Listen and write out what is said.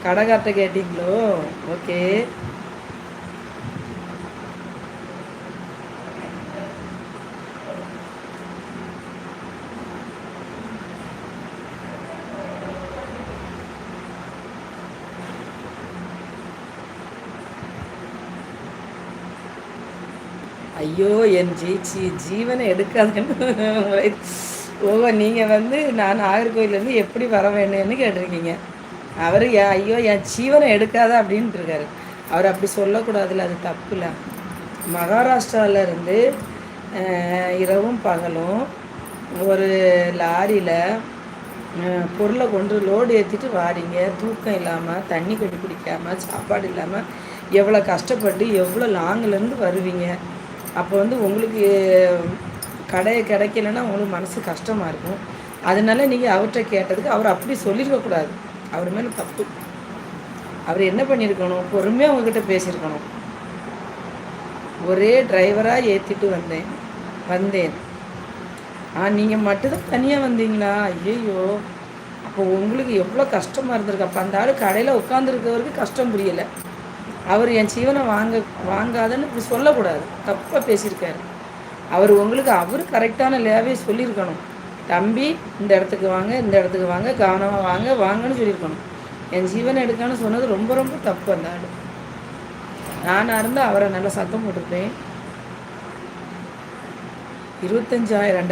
கடைக்கார்ட்ட கேட்டிங்களோ? Okay. ஐயோ! என் ஜீவனை எடுக்காதன்னு ஓ! நீங்கள் வந்து நான் நாகர்கோவிலேருந்து எப்படி வர வேணும்னு கேட்டிருக்கீங்க. அவர் ஐயோ என் ஜீவனை எடுக்காத அப்படின்ட்டு இருக்காரு. அவர் அப்படி சொல்லக்கூடாதுல்ல, அது தப்புல. மகாராஷ்டிராவிலேருந்து இரவும் பகலும் ஒரு லாரியில் பொருளை கொண்டு லோடு ஏற்றிட்டு வாரீங்க. தூக்கம் இல்லாமல், தண்ணி கட்டி குடிக்காமல், சாப்பாடு இல்லாமல் எவ்வளோ கஷ்டப்பட்டு எவ்வளோ லாங்கிலேருந்து வருவீங்க. அப்போ வந்து உங்களுக்கு கிடைக்கலன்னா உங்களுக்கு மனசு கஷ்டமாக இருக்கும். அதனால நீங்கள் அவர்கிட்ட கேட்டதுக்கு அவர் அப்படி சொல்லியிருக்கக்கூடாது. அவர் மேலே தப்பு. அவர் என்ன பண்ணியிருக்கணும், பொறுமையாக உங்ககிட்ட பேசியிருக்கணும். ஒரே டிரைவராக ஏற்றிட்டு வந்தேன் நீங்கள் மட்டும்தான் தனியாக வந்தீங்களா? ஐயோ, அப்போ உங்களுக்கு எவ்வளோ கஷ்டமாக இருந்திருக்கு. அப்போ அந்த ஆள் கடையில் உட்காந்துருக்கவருக்கு கஷ்டம் புரியலை. அவர் என் ஜீவனை வாங்காதன்னு இப்படி சொல்லக்கூடாது. தப்பாக பேசியிருக்காரு. அவர் கரெக்டான லேவே சொல்லியிருக்கணும். தம்பி, இந்த இடத்துக்கு வாங்க, கவனமாக வாங்கன்னு சொல்லியிருக்கணும். என் ஜீவனை எடுக்கான்னு சொன்னது ரொம்ப ரொம்ப தப்பு. அந்த ஆள் நானாக இருந்தால் அவரை நல்லா சத்தம் போட்டிருப்பேன். 25,000